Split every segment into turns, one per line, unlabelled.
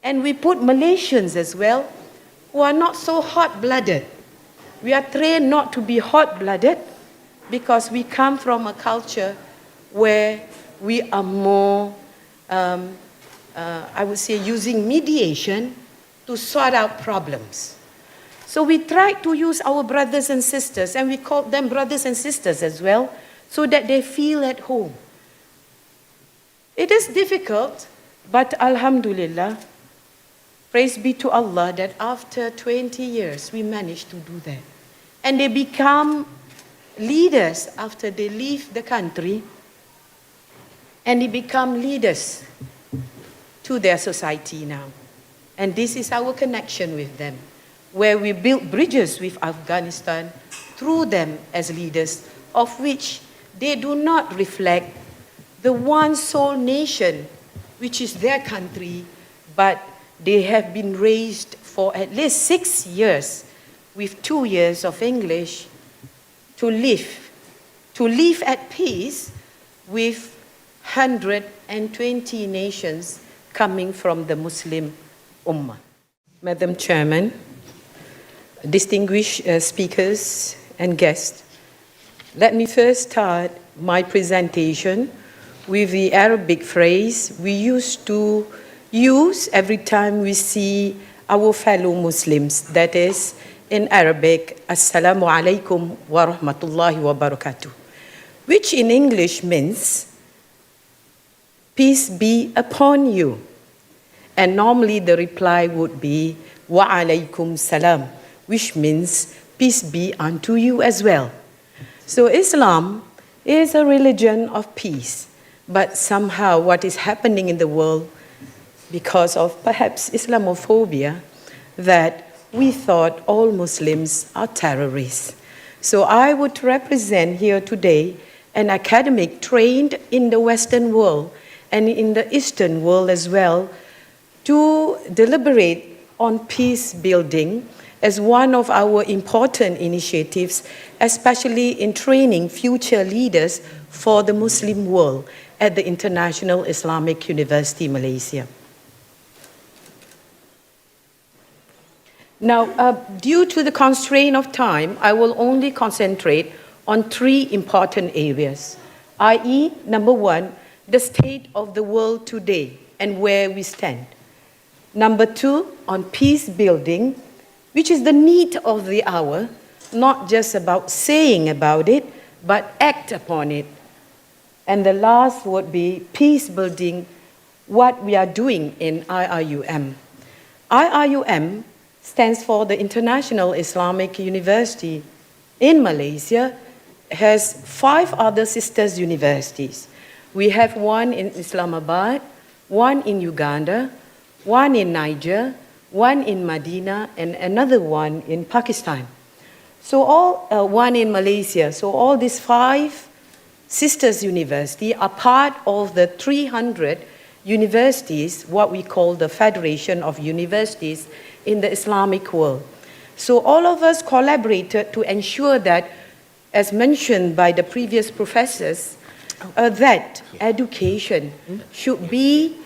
And we put Malaysians as well, who are not so hot-blooded. We are trained not to be hot-blooded because we come from a culture where we are more, I would say, using mediation to sort out problems. So we try to use our brothers and sisters, and we call them brothers and sisters as well, so that they feel at home. It is difficult, but Alhamdulillah, praise be to Allah that after 20 years, we managed to do that. And they become leaders after they leave the country, and they become leaders to their society now. And this is our connection with them, where we build bridges with Afghanistan through them as leaders, of which they do not reflect the one sole nation, which is their country, but they have been raised for at least 6 years with 2 years of English to live at peace with 120 nations coming from the Muslim Ummah. Madam Chairman, distinguished speakers and guests, let me first start my presentation with the Arabic phrase we used to use every time we see our fellow Muslims, that is, in Arabic, Assalamu alaikum wa rahmatullahi wa barakatuh, which in English means, peace be upon you. And normally the reply would be, wa alaikum salam, which means, peace be unto you as well. So Islam is a religion of peace, but somehow what is happening in the world, because of perhaps Islamophobia, that we thought all Muslims are terrorists. So I would represent here today an academic trained in the Western world and in the Eastern world as well, to deliberate on peace building as one of our important initiatives, especially in training future leaders for the Muslim world at the International Islamic University, Malaysia. Now, due to the constraint of time, I will only concentrate on 3 important areas, i.e., number 1, the state of the world today and where we stand. Number 2, on peace building, which is the need of the hour, not just about saying about it, but act upon it. And the last would be peace building, what we are doing in IIUM. IIUM stands for the International Islamic University in Malaysia, has 5 other sisters universities. We have one in Islamabad, one in Uganda, one in Niger, one in Medina, and another one in Pakistan. So one in Malaysia. So all these 5 sisters universities are part of the 300 universities, what we call the Federation of Universities in the Islamic world. So all of us collaborated to ensure that, as mentioned by the previous professors, that education should be,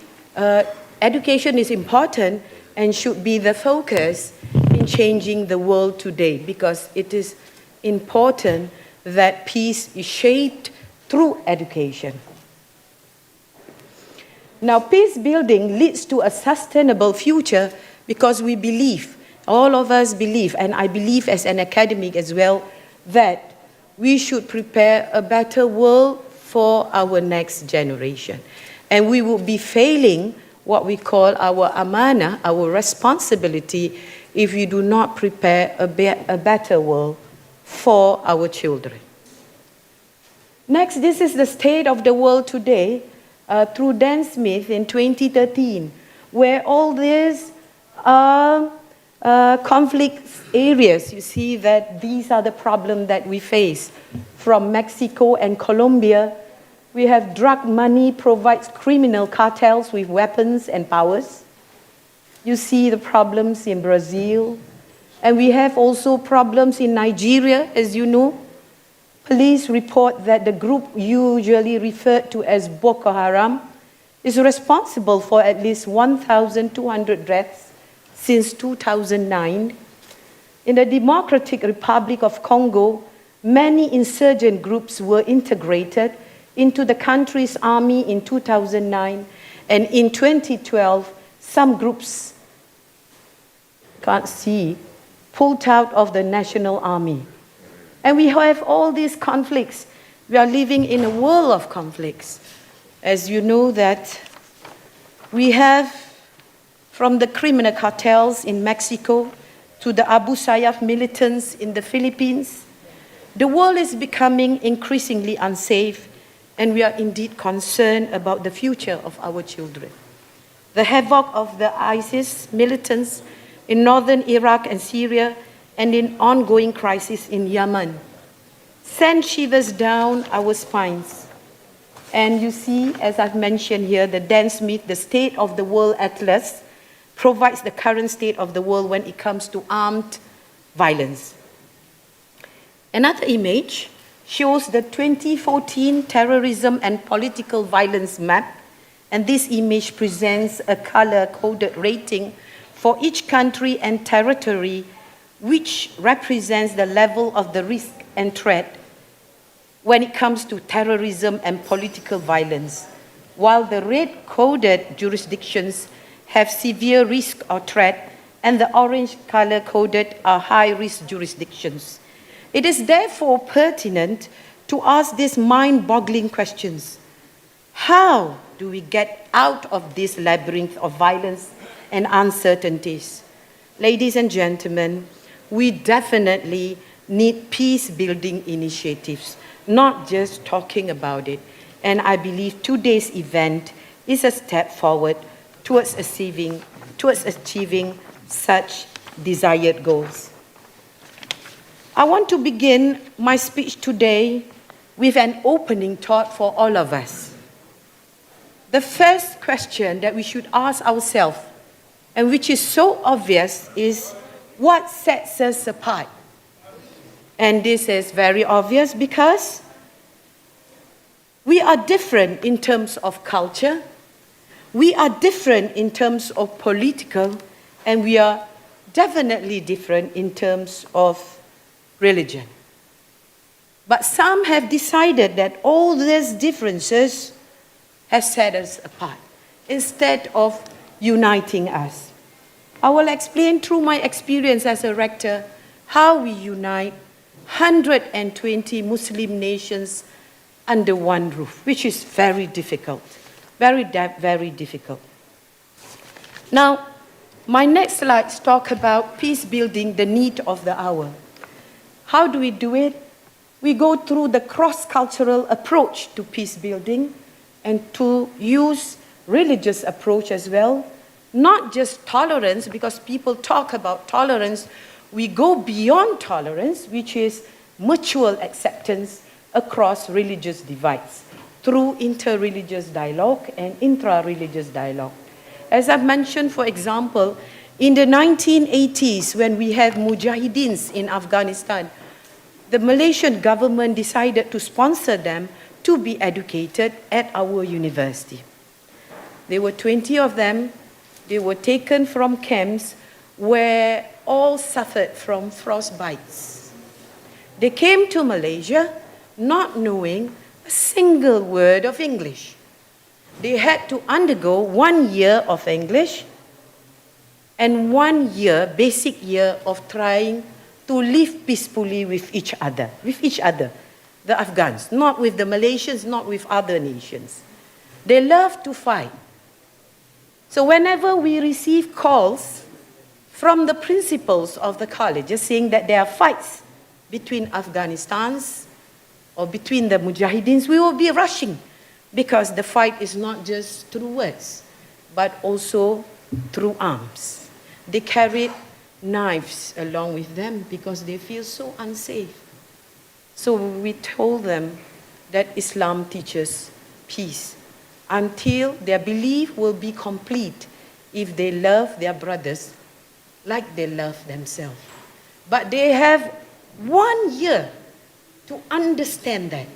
education is important and should be the focus in changing the world today, because it is important that peace is shaped through education. Now, peace building leads to a sustainable future because we believe, all of us believe, and I believe as an academic as well, that we should prepare a better world for our next generation. And we will be failing what we call our amana, our responsibility, if we do not prepare a better world for our children. Next, this is the state of the world today through Dan Smith in 2013, where all these conflict areas, you see that these are the problems that we face. From Mexico and Colombia, we have drug money provides criminal cartels with weapons and powers. You see the problems in Brazil. And we have also problems in Nigeria, as you know. Police report that the group usually referred to as Boko Haram is responsible for at least 1,200 deaths since 2009. In the Democratic Republic of Congo, many insurgent groups were integrated into the country's army in 2009, and in 2012, some groups, pulled out of the national army. And we have all these conflicts. We are living in a world of conflicts. As you know that we have from the criminal cartels in Mexico to the Abu Sayyaf militants in the Philippines, the world is becoming increasingly unsafe, and we are indeed concerned about the future of our children. The havoc of the ISIS militants in northern Iraq and Syria and in ongoing crisis in Yemen send shivers down our spines. And you see, as I've mentioned here, the Dan Smith, the State of the World Atlas, provides the current state of the world when it comes to armed violence. Another image shows the 2014 terrorism and political violence map, and this image presents a color-coded rating for each country and territory, which represents the level of the risk and threat when it comes to terrorism and political violence, while the red-coded jurisdictions have severe risk or threat, and the orange color-coded are high-risk jurisdictions. It is therefore pertinent to ask these mind-boggling questions. How do we get out of this labyrinth of violence and uncertainties? Ladies and gentlemen, we definitely need peace-building initiatives, not just talking about it. And I believe today's event is a step forward towards achieving such desired goals. I want to begin my speech today with an opening thought for all of us. The first question that we should ask ourselves, and which is so obvious, is what sets us apart? And this is very obvious because we are different in terms of culture, we are different in terms of political, and we are definitely different in terms of religion. But some have decided that all these differences have set us apart instead of uniting us. I will explain through my experience as a rector how we unite 120 Muslim nations under one roof, which is very difficult, very difficult. Now, my next slides talk about peace building, the need of the hour. How do we do it? We go through the cross-cultural approach to peace building and to use religious approach as well. Not just tolerance, because people talk about tolerance. We go beyond tolerance, which is mutual acceptance across religious divides through inter-religious dialogue and intra-religious dialogue. As I've mentioned, for example, in the 1980s, when we had Mujahideen in Afghanistan, the Malaysian government decided to sponsor them to be educated at our university. There were 20 of them. They were taken from camps where all suffered from frostbites. They came to Malaysia not knowing a single word of English. They had to undergo 1 year of English and 1 year, basic year of trying to live peacefully with each other, the Afghans, not with the Malaysians, not with other nations. They love to fight. So whenever we receive calls from the principals of the colleges saying that there are fights between Afghanistans or between the Mujahideens, we will be rushing, because the fight is not just through words, but also through arms. They carried knives along with them because they feel so unsafe. So we told them that Islam teaches peace until their belief will be complete if they love their brothers like they love themselves. But they have 1 year to understand that.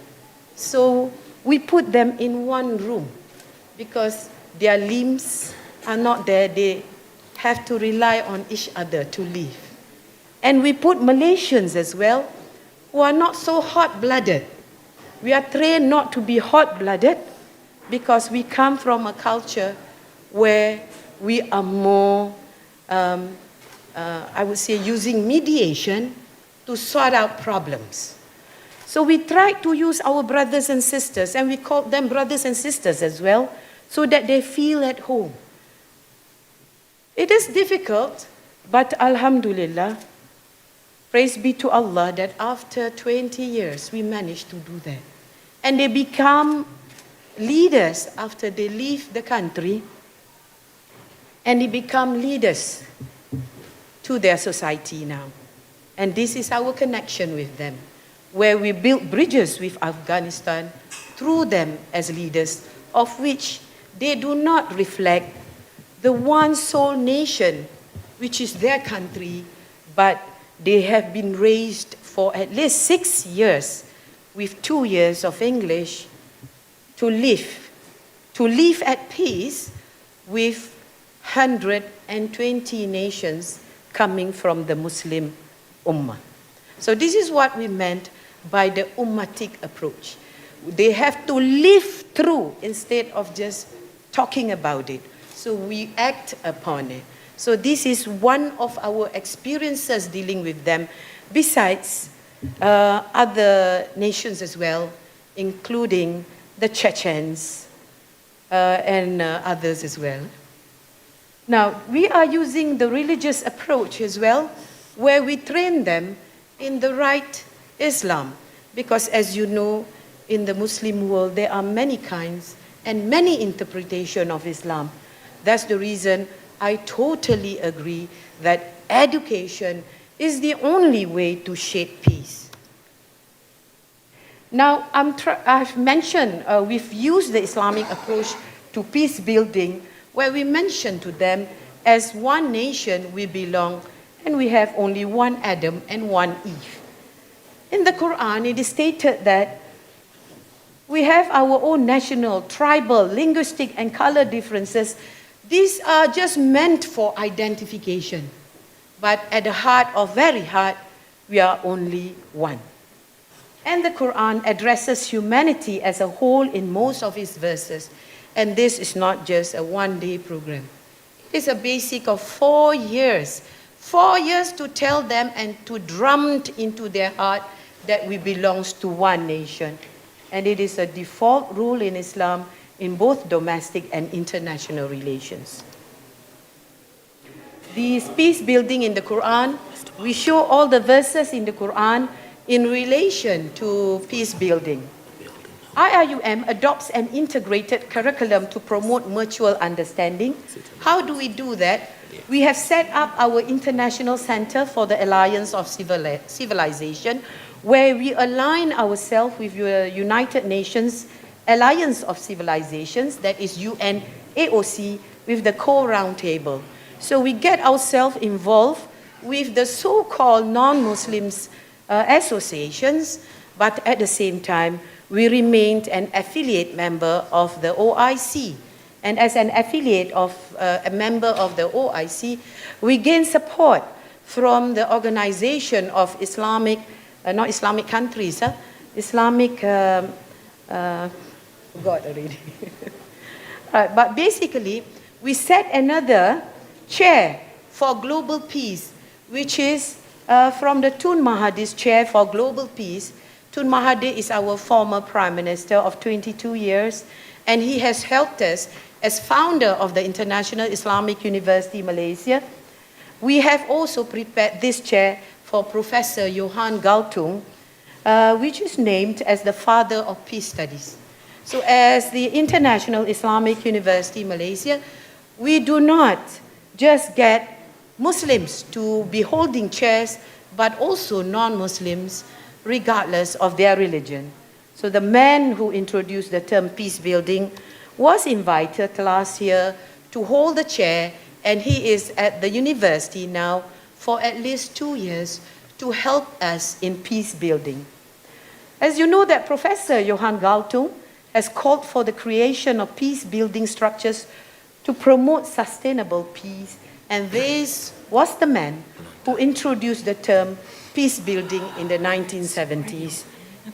So we put them in one room because their limbs are not there. They have to rely on each other to live. And we put Malaysians as well, who are not so hot-blooded. We are trained not to be hot-blooded because we come from a culture where we are more, I would say, using mediation to sort out problems. So we try to use our brothers and sisters, and we call them brothers and sisters as well, so that they feel at home. It is difficult, but Alhamdulillah, praise be to Allah that after 20 years we managed to do that. And they become leaders after they leave the country, and they become leaders to their society now. And this is our connection with them, where we build bridges with Afghanistan through them as leaders, of which they do not reflect the one sole nation, which is their country, but they have been raised for at least 6 years with 2 years of English to live at peace with 120 nations coming from the Muslim Ummah. So this is what we meant by the Ummatic approach. They have to live through instead of just talking about it. So we act upon it. So this is one of our experiences dealing with them, besides other nations as well, including the Chechens and others as well. Now, we are using the religious approach as well, where we train them in the right Islam. Because as you know, in the Muslim world, there are many kinds and many interpretations of Islam. That's the reason I totally agree that education is the only way to shape peace. Now, I've mentioned we've used the Islamic approach to peace building, where we mention to them, as one nation we belong, and we have only one Adam and one Eve. In the Quran, it is stated that we have our own national, tribal, linguistic, and color differences. These are just meant for identification. But at the heart, or very heart, we are only one. And the Quran addresses humanity as a whole in most of its verses. And this is not just a one-day program. It's a basic of 4 years. 4 years to tell them and to drum into their heart that we belong to one nation. And it is a default rule in Islam in both domestic and international relations. This peace building in the Quran, we show all the verses in the Quran in relation to peace building. IRUM adopts an integrated curriculum to promote mutual understanding. How do we do that? We have set up our International Center for the Alliance of Civilization, where we align ourselves with the United Nations Alliance of Civilizations, that is UNAOC, with the core roundtable. So we get ourselves involved with the so-called non-Muslims associations, but at the same time, we remained an affiliate member of the OIC. And as an affiliate of a member of the OIC, we gain support from the Organization of Islamic, not Islamic countries, Islamic, forgot already. But basically, we set another chair for global peace, which is from the Tun Mahathir's chair for global peace. Tun Mahathir is our former Prime Minister of 22 years, and he has helped us as founder of the International Islamic University Malaysia. We have also prepared this chair for Professor Johan Galtung, which is named as the father of peace studies. So as the International Islamic University Malaysia, we do not just get Muslims to be holding chairs, but also non-Muslims, regardless of their religion. So the man who introduced the term peace building was invited last year to hold the chair, and he is at the university now for at least 2 years to help us in peace building. As you know, that Professor Johan Galtung has called for the creation of peace-building structures to promote sustainable peace, and this was the man who introduced the term peace-building in the 1970s.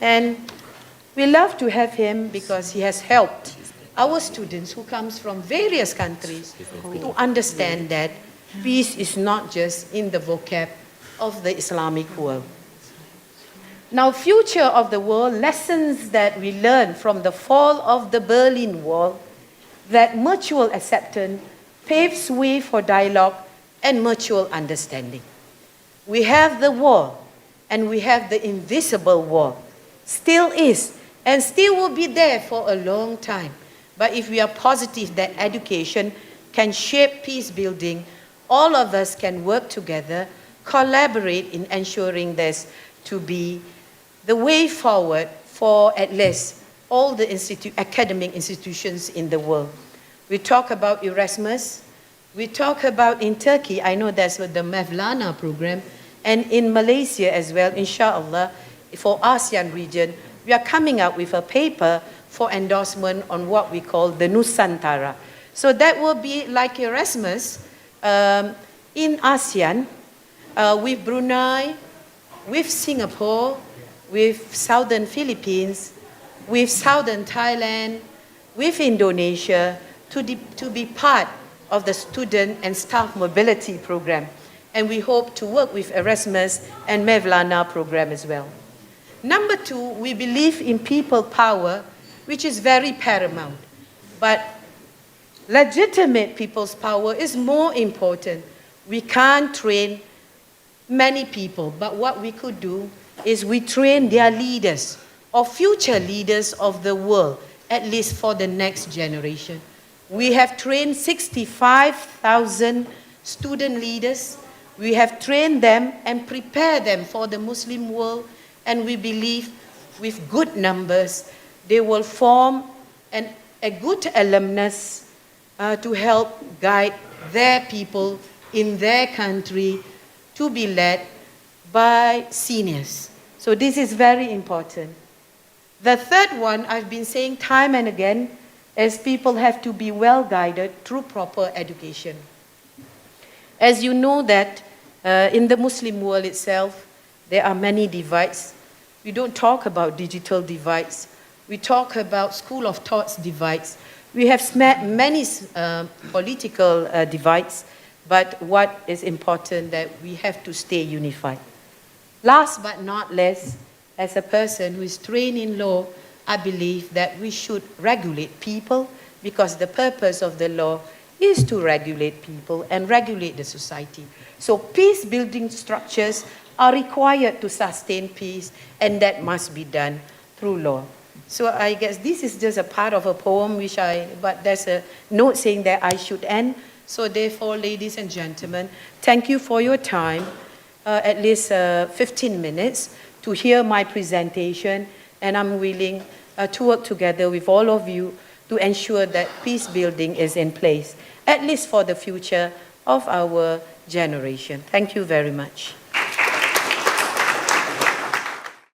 And we love to have him because he has helped our students who comes from various countries to understand that peace is not just in the vocab of the Islamic world. Now, future of the world, lessons that we learn from the fall of the Berlin Wall, that mutual acceptance paves way for dialogue and mutual understanding. We have the wall, and we have the invisible wall. Still is, and still will be there for a long time. But if we are positive that education can shape peace building, all of us can work together, collaborate in ensuring this to be the way forward for at least all the academic institutions in the world. We talk about Erasmus, we talk about in Turkey, I know there's the Mevlana program, and in Malaysia as well, inshallah, for ASEAN region, we are coming up with a paper for endorsement on what we call the Nusantara. So that will be like Erasmus in ASEAN, with Brunei, with Singapore, with Southern Philippines, with Southern Thailand, with Indonesia, to be part of the student and staff mobility program. And we hope to work with Erasmus and Mevlana program as well. Number two, we believe in people power, which is very paramount. But legitimate people's power is more important. We can't train many people, but what we could do is we train their leaders or future leaders of the world, at least for the next generation. We have trained 65,000 student leaders. We have trained them and prepared them for the Muslim world, and we believe with good numbers, they will form a good alumnus to help guide their people in their country to be led by seniors. So this is very important. The third one, I've been saying time and again, is people have to be well guided through proper education. As you know that in the Muslim world itself, there are many divides. We don't talk about digital divides. We talk about school of thoughts divides. We have many political divides, but what is important that we have to stay unified. Last but not least, as a person who is trained in law, I believe that we should regulate people because the purpose of the law is to regulate people and regulate the society. So peace-building structures are required to sustain peace, and that must be done through law. So I guess this is just a part of a poem but there's a note saying that I should end. So therefore, ladies and gentlemen, thank you for your time, at least 15 minutes to hear my presentation, and I'm willing to work together with all of you to ensure that peace building is in place, at least for the future of our generation. Thank you very much.